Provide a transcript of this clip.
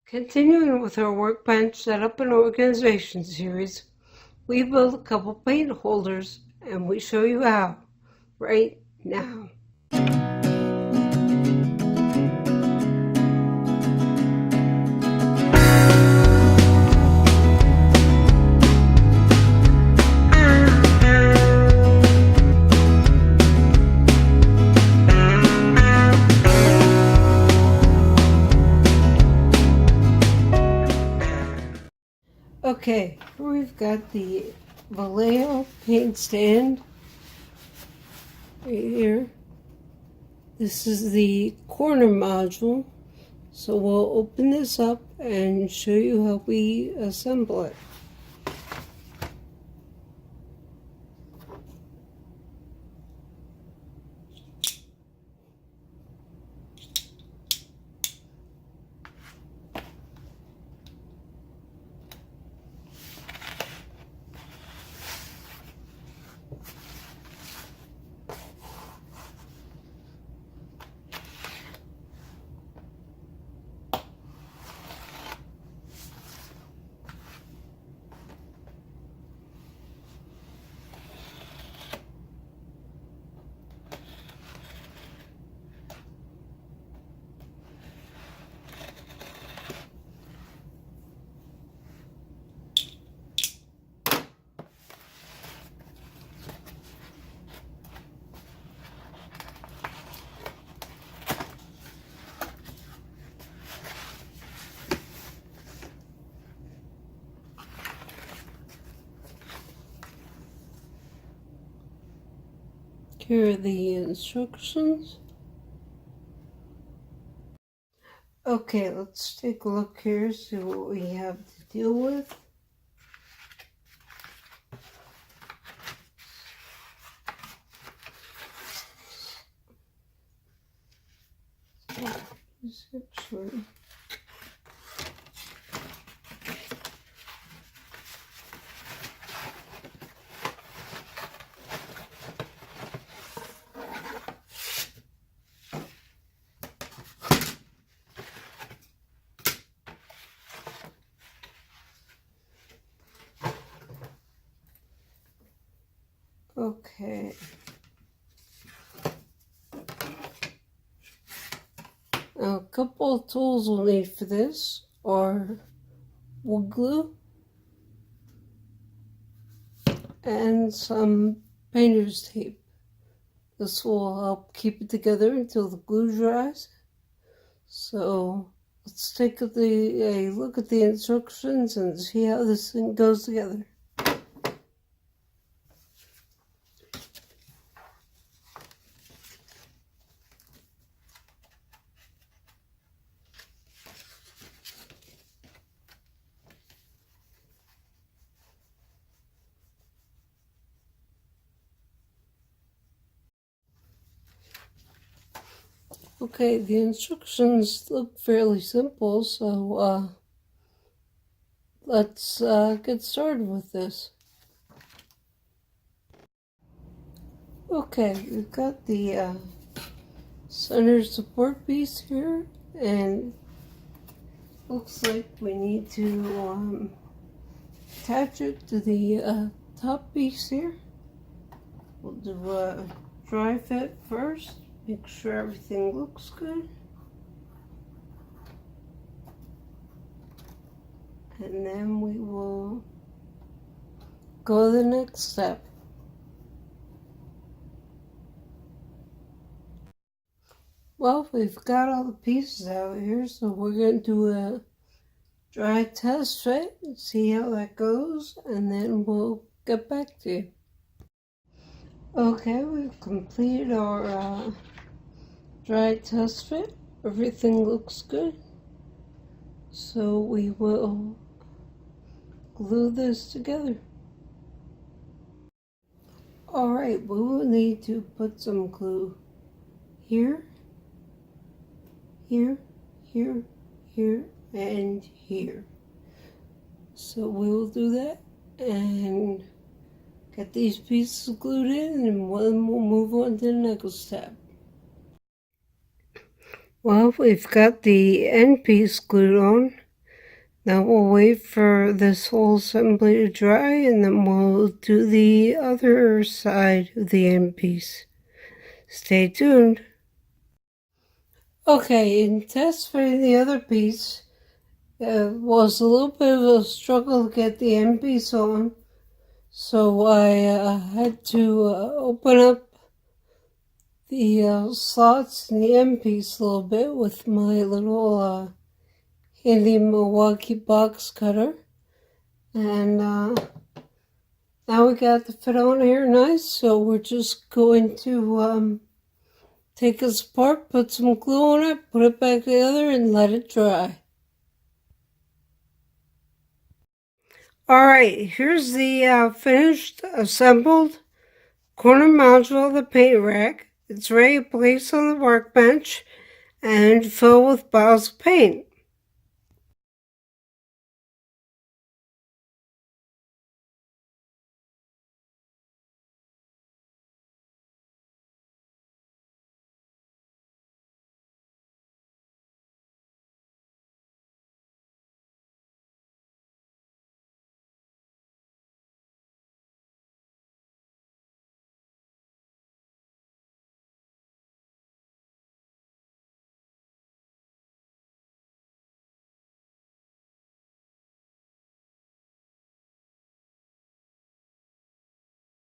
Continuing with our workbench setup and organization series, we built a couple paint holders and we show you how right now. Okay, here we've got the Vallejo paint stand right here. This is the corner module, so we'll open this up and show you how we assemble it. Here are the instructions. Okay, let's take a look here, see what we have to deal with. Actually, okay. Now, a couple of tools we'll need for this are wood glue and some painter's tape. This will help keep it together until the glue dries. So let's take a look at the instructions and see how this thing goes together. Okay, the instructions look fairly simple, so let's get started with this. Okay, we've got the center support piece here, and looks like we need to attach it to the top piece here. We'll do a dry fit first. Make sure everything looks good. And then we will go to the next step. Well, we've got all the pieces out here, so we're going to do a dry test fit and see how that goes, and then we'll get back to you. Okay, we've completed our dry test fit. Everything looks good. So we will glue this together. Alright, we will need to put some glue here, here, here, here, and here. So we will do that and get these pieces glued in, and then we'll move on to the next step. Well, we've got the end piece glued on, Now we'll wait for this whole assembly to dry, and then we'll do the other side of the end piece. Stay tuned. Okay, in test fitting the other piece, was a little bit of a struggle to get the end piece on. So I had to open up the slots in the end piece a little bit with my little handy Milwaukee box cutter. And now we got the fit on here nice, so we're just going to take this apart, put some glue on it, put it back together, and let it dry. Alright, here's the finished, assembled corner module of the paint rack. It's ready to place on the workbench and fill with bottles of paint.